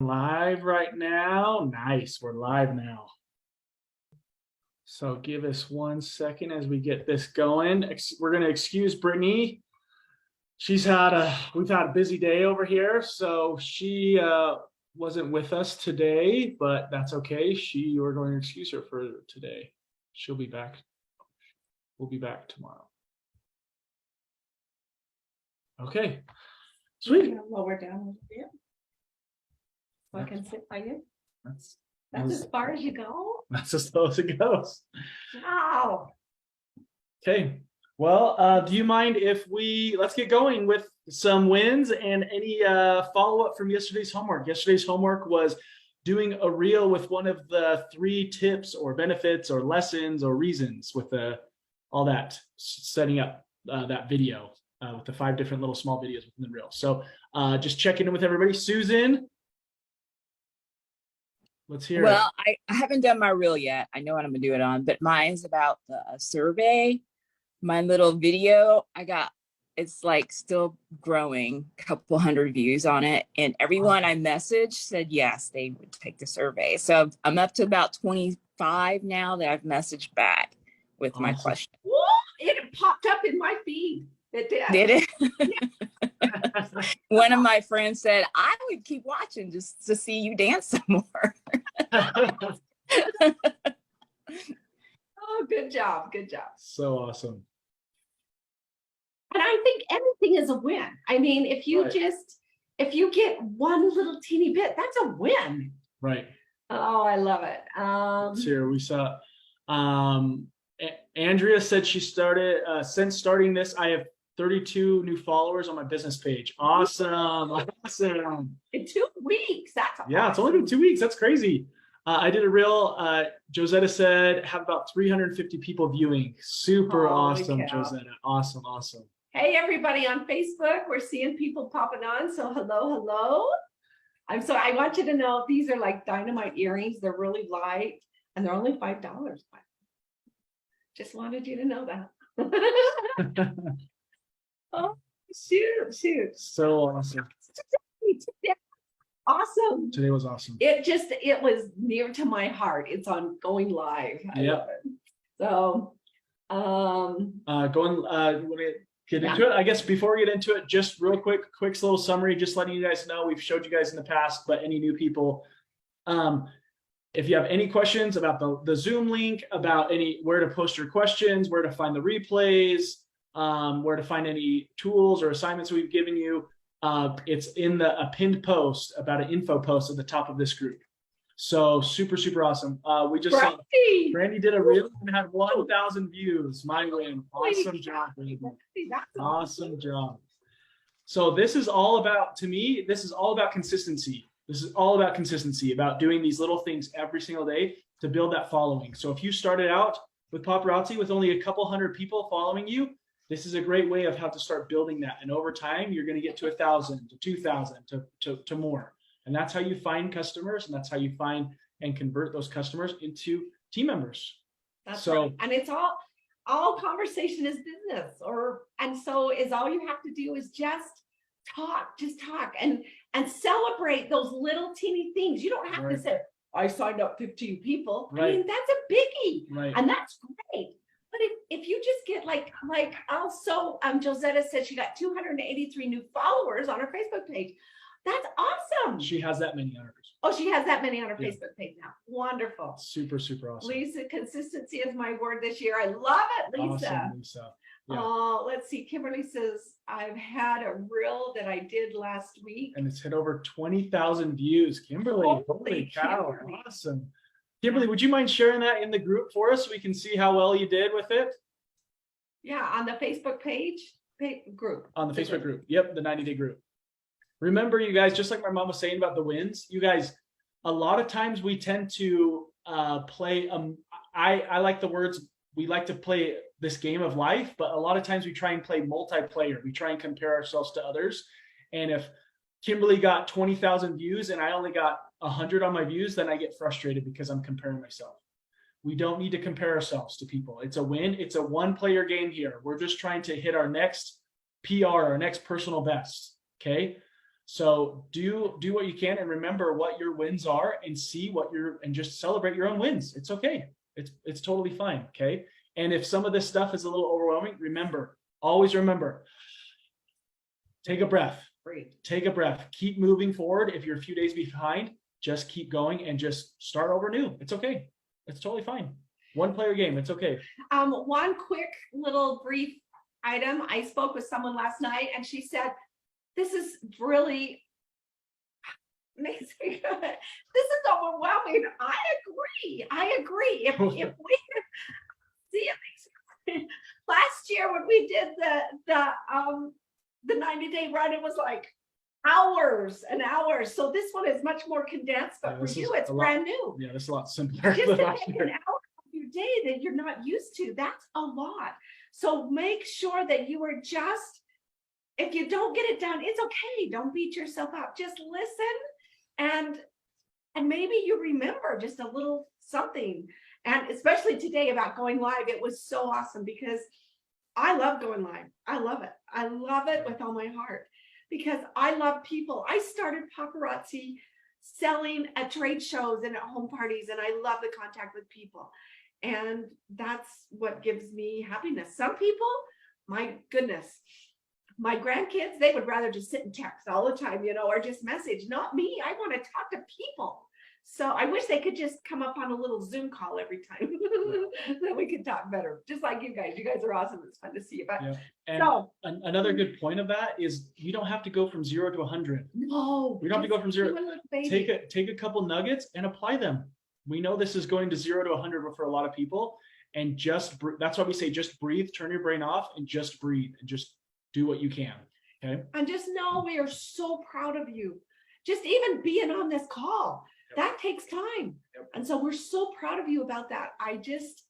Live right now. Nice. We're live now. So give us 1 second as we get this going. We're going to excuse Brittany. We've had a busy day over here, so she wasn't with us today, but that's okay. We're going to excuse her for today. She'll be back. We'll be back tomorrow. Okay. Sweet. Lower down a little bit. So I can sit by you. That's as far as you go? That's as low as it goes. Wow. Okay. Well, do you mind if let's get going with some wins and any follow-up from yesterday's homework. Yesterday's homework was doing a reel with one of the 3 tips or benefits or lessons or reasons with all that, setting up that video with the 5 different little small videos within the reel. So just checking in with everybody. Susan, let's hear it. Well, I haven't done my reel yet. I know what I'm gonna do it on, but mine's about the survey. My little video, it's like still growing, a couple hundred views on it. And everyone I messaged said, yes, they would take the survey. So I'm up to about 25 now that I've messaged back with my question. Whoa, it popped up in my feed. It did. Did it? One of my friends said, I would keep watching just to see you dance some more. Oh, good job. Good job. So awesome. And I think everything is a win. I mean, if you get one little teeny bit, that's a win. Right. Oh, I love it. Let's hear. We saw Andrea said she started since starting this, I have 32 new followers on my business page. Awesome. Awesome. In 2 weeks. That's awesome. Yeah, it's only been 2 weeks. That's crazy. I did a reel. Josetta said have about 350 people viewing. Super awesome, cow. Josetta. Awesome, awesome. Hey, everybody on Facebook. We're seeing people popping on. So hello. I want you to know these are like dynamite earrings. They're really light and they're only $5. Just wanted you to know that. Oh, shoot. So awesome. Awesome. Today was awesome. It was near to my heart. It's on going live. I love it. So you want to get into it? I guess before we get into it, just real quick little summary, just letting you guys know, we've showed you guys in the past, but any new people, if you have any questions about the Zoom link, about where to post your questions, where to find the replays, where to find any tools or assignments we've given you, it's in a pinned post about an info post at the top of this group. So super awesome. We just saw Brandy did a reel and had 1,000 views. My win. Awesome job, Brandy. Awesome job. So this is all about, to me, this is all about consistency. This is all about consistency, about doing these little things every single day to build that following. So if you started out with Paparazzi with only a couple hundred people following you, this is a great way of how to start building that. And over time, you're going to get to 1,000, to 2,000, to more. And that's how you find customers, and that's how you find and convert those customers into team members. That's right. And it's all conversation is business, and so all you have to do is just talk and celebrate those little teeny things. You don't have to say, I signed up 15 people. I mean, that's a biggie, and that's great. But if you just get like also, Josetta said she got 283 new followers on her Facebook page. That's awesome. She has that many on hers. Oh, she has that many on her Facebook page now. Wonderful. Super awesome. Lisa, consistency is my word this year. I love it, Lisa. Awesome, Lisa. Yeah. Let's see. Kimberly says, I've had a reel that I did last week. And it's hit over 20,000 views. Kimberly, holy cow. Kimberly. Awesome. Kimberly, would you mind sharing that in the group for us so we can see how well you did with it? Yeah, on the Facebook page group. On the Facebook group. Yep, the 90-day group. Remember, you guys, just like my mom was saying about the wins, you guys, a lot of times we tend to play, I like the words, we like to play this game of life, but a lot of times we try and play multiplayer. We try and compare ourselves to others. And if Kimberly got 20,000 views and I only got 100 on my views, then I get frustrated because I'm comparing myself. We don't need to compare ourselves to people. It's a win. It's a one-player game here. We're just trying to hit our next PR, our next personal best. Okay. So do what you can and remember what your wins are and see what and just celebrate your own wins. It's okay. It's totally fine. Okay. And if some of this stuff is a little overwhelming, always remember, take a breath, take a breath, keep moving forward. If you're a few days behind, just keep going and just start over new. It's okay. It's totally fine. One player game. It's okay. One quick little brief item. I spoke with someone last night and she said, this is really amazing. This is overwhelming. I agree. If we could see it, last year when we did the 90-day run, it was like hours and hours. So this one is much more condensed, but for you, it's brand new. Yeah, it's a lot simpler. Just to take an hour of your day that you're not used to, that's a lot. So make sure that you are just, if you don't get it done, it's okay. Don't beat yourself up. Just listen and maybe you remember just a little something. And especially today about going live, it was so awesome because I love going live. I love it. I love it with all my heart because I love people. I started paparazzi selling at trade shows and at home parties, and I love the contact with people. And that's what gives me happiness. Some people, my goodness, my grandkids, they would rather just sit and text all the time, or just message. Not me. I want to talk to people. So I wish they could just come up on a little Zoom call every time that we could talk better. Just like you guys. You guys are awesome. It's fun to see you. But yeah. And another good point of that is you don't have to go from 0 to 100. No. We don't have to go from 0. Take a couple nuggets and apply them. We know this is going to 0 to 100 for a lot of people. And that's why we say just breathe, turn your brain off and just breathe and just do what you can. Okay. And just know we are so proud of you. Just even being on this call, that takes time. And so we're so proud of you about that. I just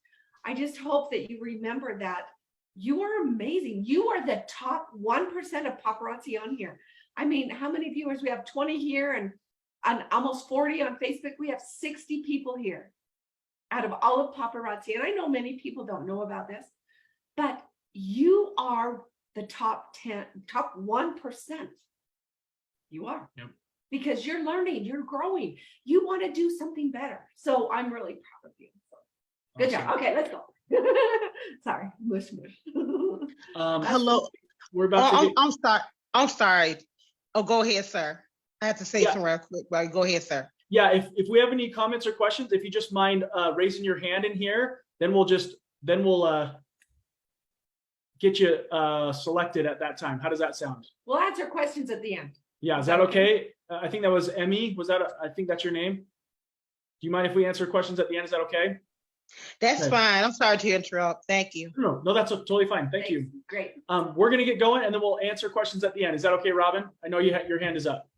hope that you remember that you are amazing. You are the top 1% of paparazzi on here. I mean, how many viewers? We have 20 here and almost 40 on Facebook. We have 60 people here out of all of paparazzi. And I know many people don't know about this, but you are the top 1%. You are. Yep. Because you're learning, you're growing, you want to do something better. So I'm really proud of you. So, good job. Okay, let's go. Sorry, mush. Hello. We're about to I'm sorry. Oh, go ahead, sir. I have to say something real quick, but go ahead, sir. Yeah, if we have any comments or questions, if you just mind raising your hand in here, then we'll get you selected at that time. How does that sound? We'll answer questions at the end. Yeah, is that okay? I think that was Emmy. I think that's your name. Do you mind if we answer questions at the end? Is that okay? That's fine. I'm sorry to interrupt. Thank you. No, that's totally fine. Thank you. Great. We're going to get going and then we'll answer questions at the end. Is that okay, Robin? I know your hand is up.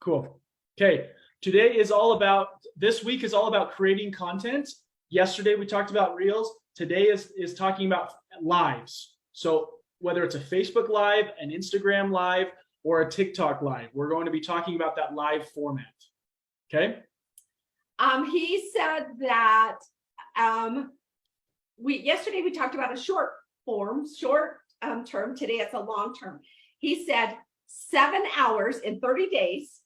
Cool. Okay. This week is all about creating content. Yesterday we talked about Reels. Today is talking about lives. So whether it's a Facebook Live, an Instagram Live, or a TikTok Live, we're going to be talking about that live format. Okay. He said that yesterday we talked about a short term. Today it's a long term. He said 7 hours in 30 days.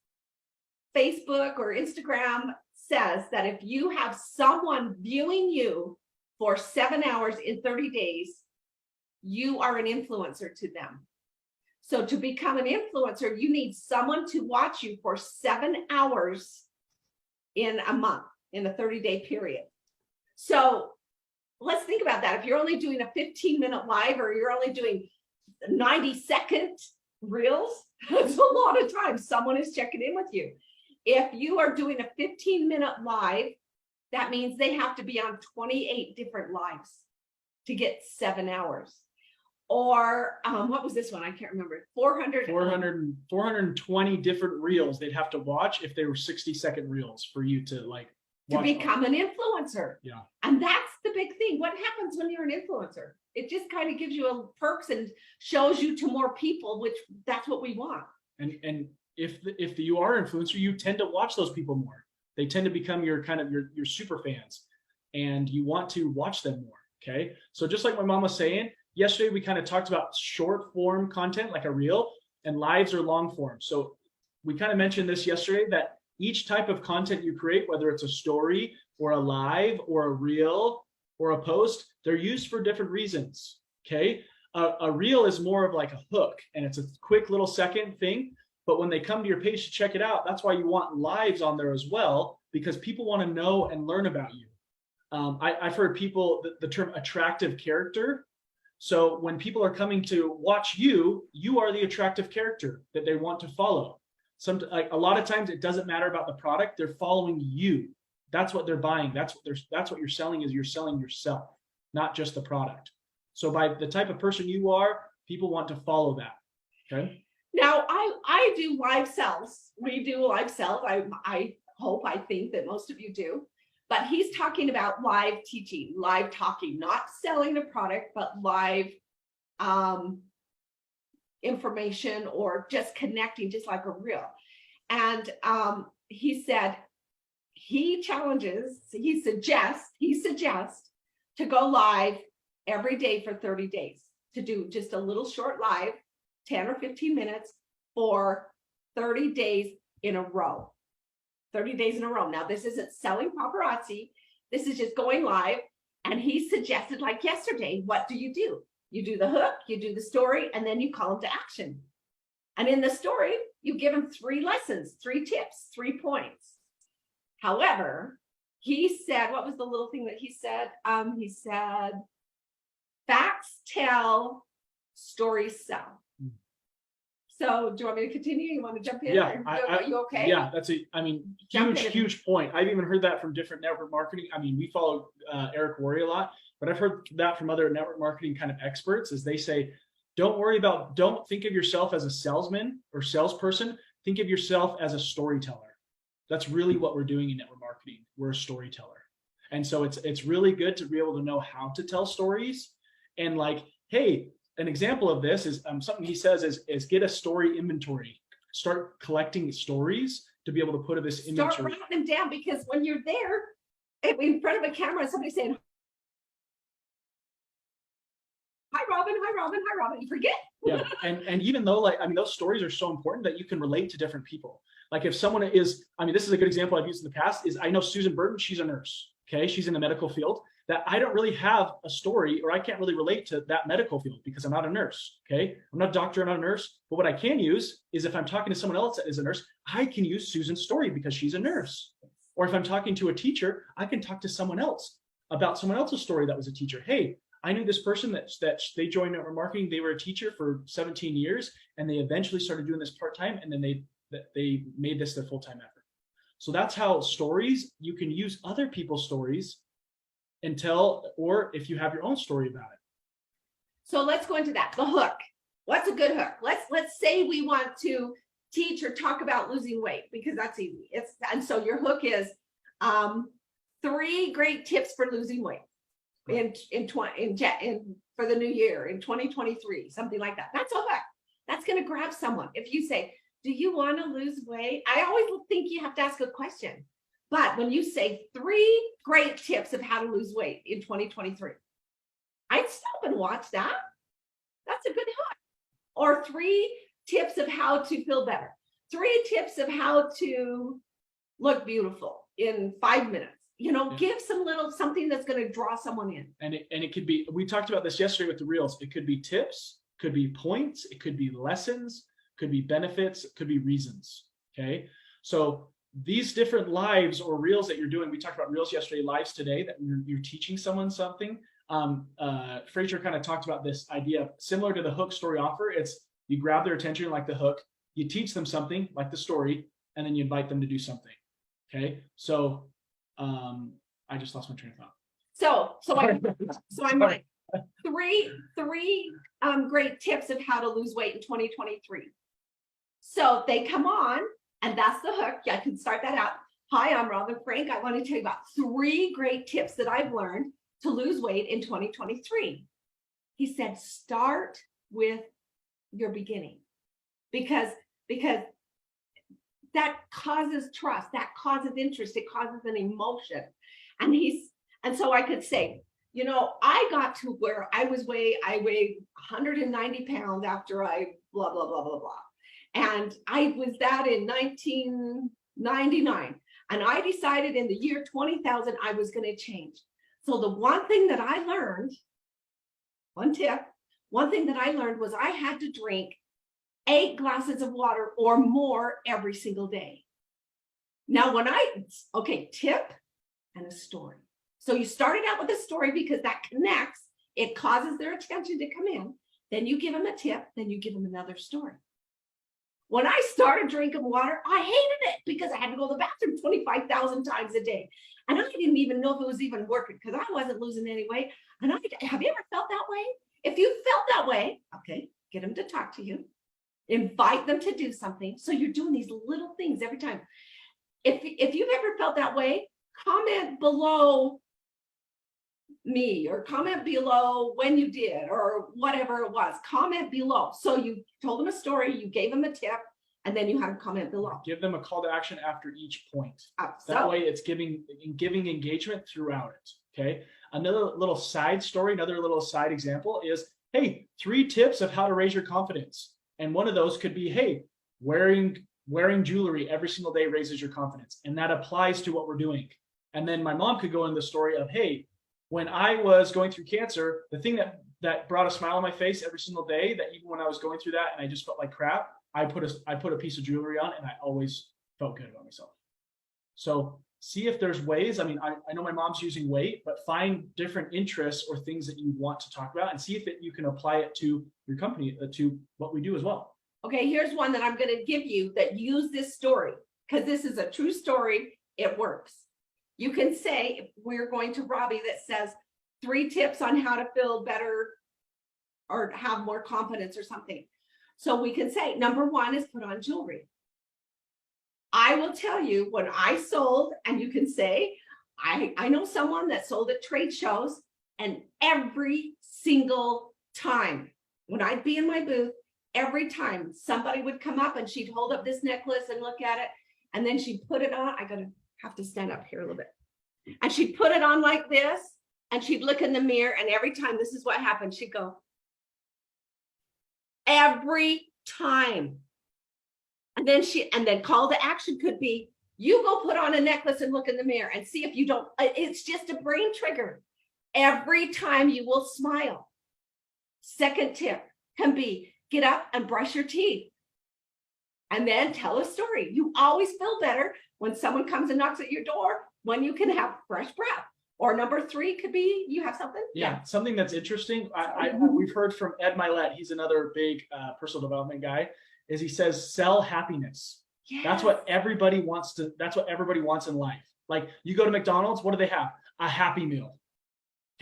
Facebook or Instagram says that if you have someone viewing you for 7 hours in 30 days, you are an influencer to them. So to become an influencer, you need someone to watch you for 7 hours in a month, in a 30-day period. So let's think about that. If you're only doing a 15-minute live or you're only doing 90-second reels, that's a lot of time. Someone is checking in with you. If you are doing a 15-minute live, that means they have to be on 28 different lives to get 7 hours. Or what was this one? I can't remember. 420 different reels they'd have to watch if they were 60-second reels for you to become an influencer. Yeah. And that's the big thing. What happens when you're an influencer? It just kind of gives you perks and shows you to more people, which that's what we want. And if you are an influencer, you tend to watch those people more. They tend to become your super fans, and you want to watch them more. Okay. So just like my mom was saying, yesterday we kind of talked about short form content like a reel. and lives are long form. So we kind of mentioned this yesterday, that each type of content you create, whether it's a story or a live or a reel or a post, they're used for different reasons. Okay. A reel is more of like a hook, and it's a quick little second thing. But when they come to your page to check it out, that's why you want lives on there as well, because people want to know and learn about you. I've heard people, the term attractive character. So when people are coming to watch you, you are the attractive character that they want to follow. A lot of times it doesn't matter about the product. They're following you. That's what they're buying. That's what you're selling, is you're selling yourself, not just the product. So by the type of person you are, people want to follow that. Okay. Now I do live sells. We do live sells. I think that most of you do, but he's talking about live teaching, live talking, not selling a product, but live information, or just connecting, just like a reel. And he said he suggests to go live every day for 30 days, to do just a little short live, 10 or 15 minutes for 30 days in a row. 30 days in a row. Now, this isn't selling paparazzi. This is just going live. And he suggested, like yesterday, what do? You do the hook, you do the story, and then you call them to action. And in the story, you give them 3 lessons, 3 tips, 3 points. However, he said, what was the little thing that he said? He said, facts tell, stories sell. So do you want me to continue? You want to jump in? Yeah. Are you okay? Yeah, that's Jump in. huge point. I've even heard that from different network marketing. I mean, we follow Eric Worre a lot, but I've heard that from other network marketing kind of experts, as they say, don't think of yourself as a salesman or salesperson. Think of yourself as a storyteller. That's really what we're doing in network marketing. We're a storyteller. And so it's really good to be able to know how to tell stories. And like, hey, an example of this is something he says is get a story inventory. Start collecting stories to be able to put this inventory. Start writing them down, because when you're there in front of a camera, somebody saying, hi, Robin, you forget. Yeah. And even though those stories are so important that you can relate to different people. Like if someone is, this is a good example I've used in the past, is I know Susan Burton, she's a nurse. Okay. She's in the medical field. That I don't really have a story, or I can't really relate to that medical field because I'm not a nurse. Okay. I'm not a doctor, I'm not a nurse. But what I can use is, if I'm talking to someone else that is a nurse, I can use Susan's story because she's a nurse. Or if I'm talking to a teacher, I can talk to someone else about someone else's story that was a teacher. Hey, I knew this person that they joined network marketing. They were a teacher for 17 years, and they eventually started doing this part-time, and then they made this their full-time effort. So that's how stories, you can use other people's stories and tell, or if you have your own story about it. So let's go into that. The hook. What's a good hook? Let's say we want to teach or talk about losing weight, because that's easy. And so your hook is 3 great tips for losing weight for the new year in 2023, something like that. That's a hook. That's going to grab someone. If you say, do you want to lose weight? I always think you have to ask a question. But when you say 3 great tips of how to lose weight in 2023, I'd stop and watch that. That's a good hook. Or 3 tips of how to feel better. 3 tips of how to look beautiful in 5 minutes. Give something that's going to draw someone in. And it could be, we talked about this yesterday with the reels. It could be tips, could be points, it could be lessons, could be benefits, it could be reasons. Okay. So these different lives or reels that you're doing, we talked about reels yesterday, lives today, that you're teaching someone something. Fraser kind of talked about this idea similar to the hook story offer. It's you grab their attention like the hook, you teach them something like the story, and then you invite them to do something. Okay. So I just lost my train of thought. So I'm like 3 great tips of how to lose weight in 2023. So they come on, and that's the hook. Yeah, I can start that out. Hi, I'm Robin Frank. I want to tell you about 3 great tips that I've learned to lose weight in 2023. He said, start with your beginning, because that causes trust, that causes interest, it causes an emotion. And so I could say, I got to where I weighed 190 pounds after I blah, blah, blah, blah, blah. And I was that in 1999. And I decided in the year 20,000, I was going to change. So the one thing that I learned, one tip, one thing that I learned was I had to drink 8 glasses of water or more every single day. Now, tip and a story. So you started out with a story because that connects, it causes their attention to come in. Then you give them a tip, then you give them another story. When I started drinking water, I hated it because I had to go to the bathroom 25,000 times a day. And I didn't even know if it was even working because I wasn't losing any weight. And have you ever felt that way? If you felt that way, okay, get them to talk to you. Invite them to do something. So you're doing these little things every time. If you've ever felt that way, comment below me or comment below when you did or whatever it was. Comment below. So you told them a story, you gave them a tip, and then you have a comment below. Give them a call to action after each point. That So way it's giving engagement throughout it. Okay. Another little side story, another little side example is, hey, 3 tips of how to raise your confidence. And one of those could be, hey, wearing jewelry every single day raises your confidence. And that applies to what we're doing. And then my mom could go in the story of, hey, when I was going through cancer, the thing that brought a smile on my face every single day, that even when I was going through that and I just felt like crap, I put a piece of jewelry on and I always felt good about myself. So see if there's ways. I mean, I know my mom's using weight, but find different interests or things that you want to talk about and see if you can apply it to your company, to what we do as well. okay, here's one that I'm going to give you that use this story because this is a true story. It works. You can say, if we're going to Robbie that says 3 tips on how to feel better or have more confidence or something. So we can say, number 1 is put on jewelry. I will tell you when I sold, and you can say, I know someone that sold at trade shows, and every single time when I'd be in my booth, every time somebody would come up and she'd hold up this necklace and look at it, and then she'd put it on. I gotta have to stand up here a little bit. And she'd put it on like this, and she'd look in the mirror, and every time this is what happened, she'd go, every time. And then call to action could be, you go put on a necklace and look in the mirror and see if you don't, it's just a brain trigger. Every time you will smile. Second tip can be, get up and brush your teeth. And then tell a story. You always feel better when someone comes and knocks at your door, when you can have fresh breath. Or number 3 could be, you have something? Yeah, something that's interesting. We've heard from Ed Milet. He's another big personal development guy. Is he says, sell happiness. Yes. That's what everybody wants in life. Like you go to McDonald's, what do they have? A Happy Meal.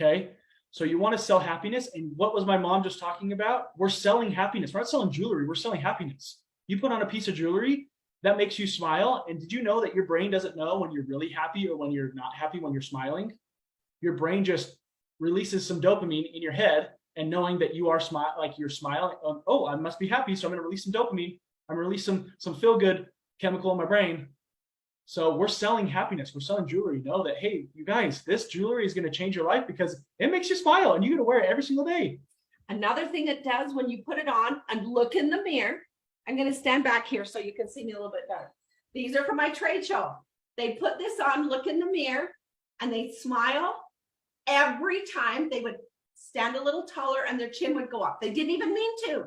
Okay. So you want to sell happiness. And what was my mom just talking about? We're selling happiness. We're not selling jewelry. We're selling happiness. You put on a piece of jewelry that makes you smile. And did you know that your brain doesn't know when you're really happy or when you're not happy when you're smiling? Your brain just releases some dopamine in your head, and knowing that you are you're smiling, oh, I must be happy, so I'm going to release some dopamine. I'm going to release some feel good chemical in my brain. So we're selling happiness. We're selling jewelry. Know that, hey, you guys, this jewelry is going to change your life because it makes you smile, and you're going to wear it every single day. Another thing it does when you put it on and look in the mirror, I'm going to stand back here so you can see me a little bit better. These are for my trade show. They put this on, look in the mirror, and they smile. Every time they would stand a little taller and their chin would go up. They didn't even mean to,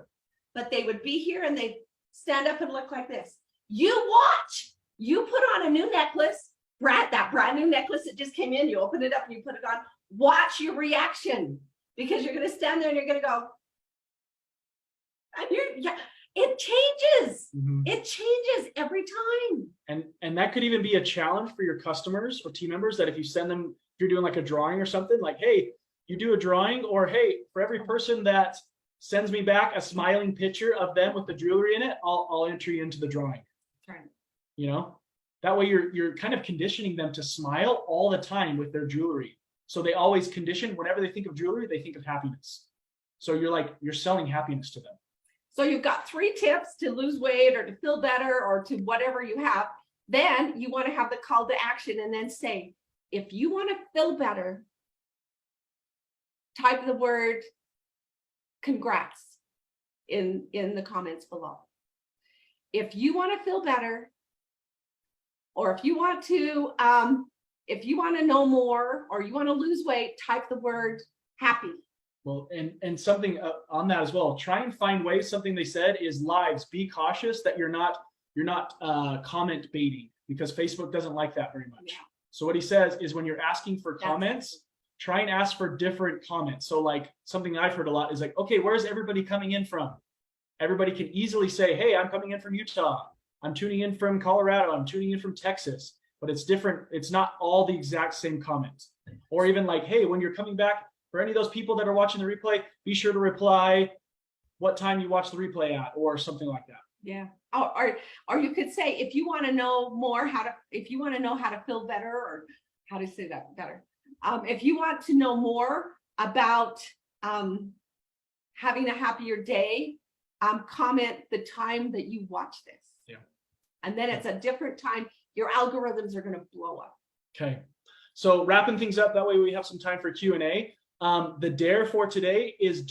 but they would be here and they'd stand up and look like this. You watch, you put on a new necklace, that brand new necklace that just came in, you open it up and you put it on, watch your reaction, because you're going to stand there and you're going to go, and it changes. Mm-hmm. It changes every time. And that could even be a challenge for your customers or team members, that if you send them, if you're doing like a drawing or something, like, hey, you do a drawing, or hey, for every person that sends me back a smiling picture of them with the jewelry in it, I'll enter you into the drawing. That's right. You know, that way you're kind of conditioning them to smile all the time with their jewelry. So they always condition, whenever they think of jewelry, they think of happiness. So you're selling happiness to them. So you've got 3 tips to lose weight or to feel better or to whatever you have. Then you want to have the call to action and then say, if you want to feel better, type the word congrats in the comments below. if you want to feel better, or if you want to know more, or you want to lose weight, type the word happy. Well, and something on that as well. Try and find ways. Something they said is lives. Be cautious that you're not comment baiting, because Facebook doesn't like that very much. Yeah. So what he says is when you're asking for That's comments, try and ask for different comments. So like something I've heard a lot is like, okay, where's everybody coming in from? Everybody can easily say, hey, I'm coming in from Utah. I'm tuning in from Colorado. I'm tuning in from Texas. But it's different. It's not all the exact same comments. Or even like, hey, when you're coming back, for any of those people that are watching the replay, be sure to reply what time you watch the replay at, or something like that. Yeah. Or you could say, if you want to know more if you want to know how to feel better, or how to say that better. If you want to know more about having a happier day, comment the time that you watch this. Yeah. And then it's a different time. Your algorithms are going to blow up. Okay. So wrapping things up, that way we have some time for Q&A. The dare for today is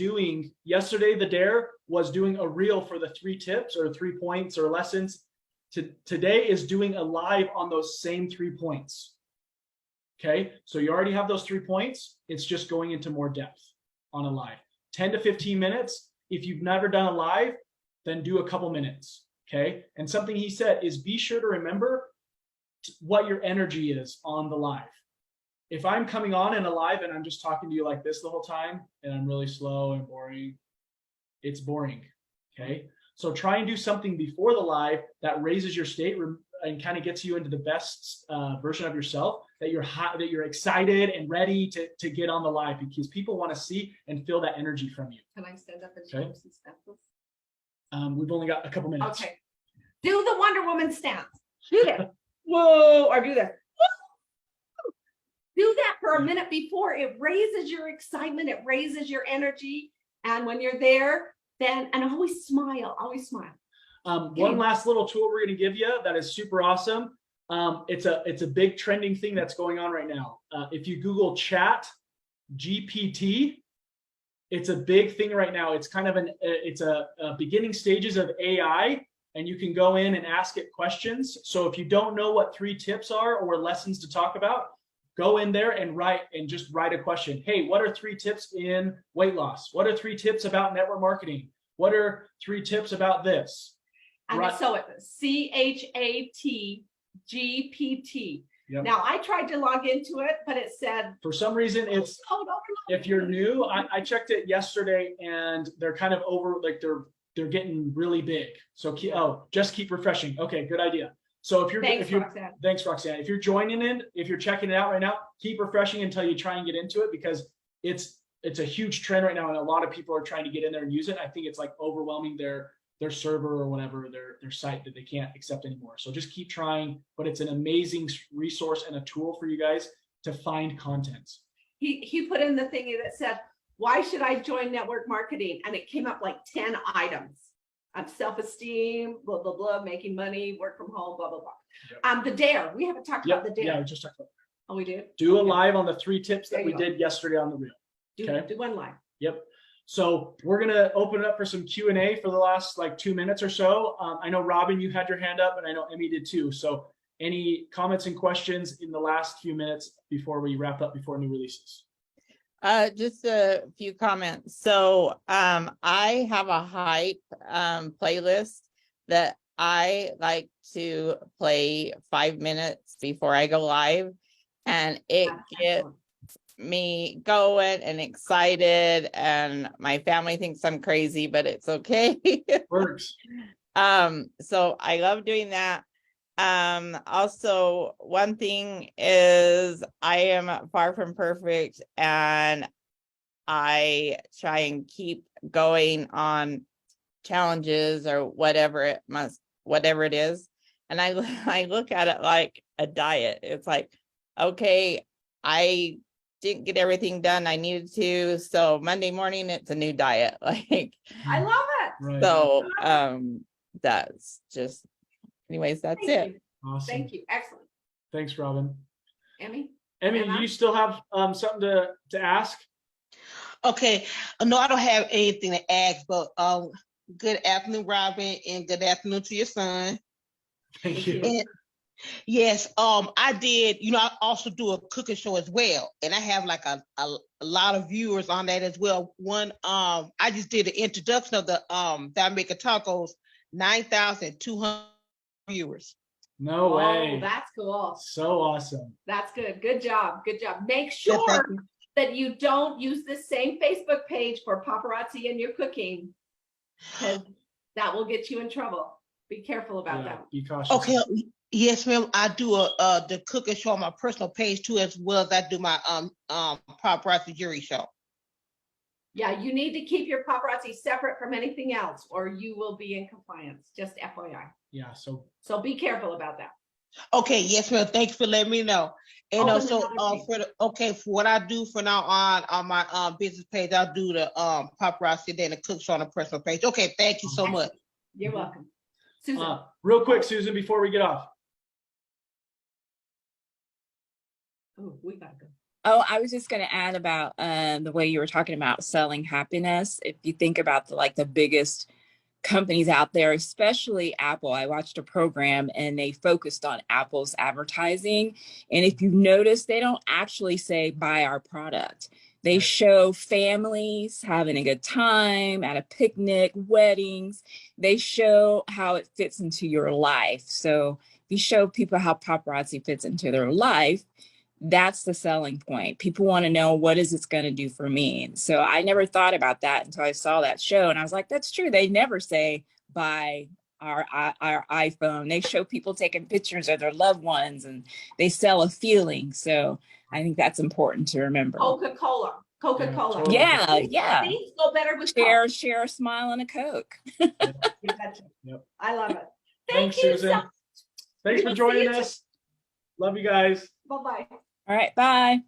yesterday the dare was doing a reel for the 3 tips or 3 points or lessons. Today is doing a live on those same 3 points. Okay, so you already have those 3 points. It's just going into more depth on a live. 10 to 15 minutes. If you've never done a live, then do a couple minutes. Okay, and something he said is be sure to remember what your energy is on the live. If I'm coming on in a live and I'm just talking to you like this the whole time and I'm really slow and boring, it's boring. Okay. So try and do something before the live that raises your state and kind of gets you into the best version of yourself, that you're hot, that you're excited and ready to get on the live, because people want to see and feel that energy from you. Can I stand up and Okay. show some steps? We've only got a couple minutes. Okay. Do the Wonder Woman stance. Do that. Whoa, or do that. Do that for a minute before. It raises your excitement. It raises your energy. And when you're there, and always smile, always smile. One last little tool we're going to give you that is super awesome. It's a big trending thing that's going on right now. If you Google Chat GPT, it's a big thing right now. It's kind of it's a beginning stages of AI, and you can go in and ask it questions. So if you don't know what 3 tips are or lessons to talk about, go in there and just write a question. Hey, what are 3 tips in weight loss? What are 3 tips about network marketing? What are 3 tips about this? And so it's ChatGPT. Yep. Now I tried to log into it, but it said For some reason, it's code overload. if you're new, I checked it yesterday and they're kind of they're getting really big. So just keep refreshing. Okay, good idea. So Thanks, Roxanne. Thanks, Roxanne. If you're joining in, if you're checking it out right now, keep refreshing until you try and get into it, because it's a huge trend right now, and a lot of people are trying to get in there and use it. I think it's like overwhelming their server or whatever, their site, that they can't accept anymore. So just keep trying, but it's an amazing resource and a tool for you guys to find content. He put in the thingy that said, why should I join network marketing? And it came up like 10 items. Self-esteem, blah, blah, blah, making money, work from home, blah, blah, blah. Yep. The dare, we haven't talked about the dare. Yeah, we just talked about that. Oh, we did? Do a live on the 3 tips that There we you go. did yesterday on the reel. Okay. Do one live. Yep. So we're going to open it up for some Q&A for the last 2 minutes or so. I know, Robin, you had your hand up, and I know Emmy did too. So any comments and questions in the last few minutes before we wrap up before new releases? Just a few comments. So I have a hype playlist that I like to play 5 minutes before I go live, and it gets me going and excited, and my family thinks I'm crazy, but it's okay. Works. So I love doing that. Also, one thing is I am far from perfect, and I try and keep going on challenges or whatever it is. And I look at it like a diet. It's like, okay, I didn't get everything done I needed to, so Monday morning it's a new diet. Like, I love it. Right. so that's just, anyways, that's Thank it. you. Awesome. Thank you. Excellent. Thanks, Robin. Emmy? Emmy, Emma? you still have something to ask? Okay, no, I don't have anything to ask, but Good afternoon, Robin, and good afternoon to your son. Thank you. And yes, I did, I also do a cooking show as well. And I have like a lot of viewers on that as well. One, I just did the introduction of the that I make a tacos, 9,200 viewers. No Oh, way. that's cool. So awesome. That's good. Good job. Good job. Make Yeah, thank sure you. that you don't use the same Facebook page for paparazzi in your cooking, because that will get you in trouble. Be careful about Yeah, that. be cautious. Okay, yes, ma'am. I do the cooking show on my personal page too, as well as I do my paparazzi jury show. Yeah, you need to keep your paparazzi separate from anything else, or you will be in compliance. Just FYI. Yeah. So So be careful about that. Okay, yes, ma'am. Thank you for letting me know. And Open also, another page. for what I do for now on my business page, I'll do the paparazzi, then the cook show on the personal page. Okay, thank you so much. You're welcome. Susan. real quick, Susan, before we get off. Oh, we gotta go. Oh, I was just going to add about the way you were talking about selling happiness. If you think about the biggest companies out there, especially Apple, I watched a program and they focused on Apple's advertising. And if you notice, they don't actually say buy our product. They show families having a good time at a picnic, weddings. They show how it fits into your life. So if you show people how paparazzi fits into their life, that's the selling point. People want to know, what is this going to do for me? And so I never thought about that until I saw that show. And I was like, that's true. They never say buy our iPhone. They show people taking pictures of their loved ones and they sell a feeling. So I think that's important to remember. Coca-Cola. Coca-Cola. totally. Yeah. Things go better with Coke. Share a smile and a Coke. You betcha. Yep. I love it. Thanks, Thank you Susan. so Thanks for We'll see joining you us. Love you guys. Bye-bye. All right. Bye.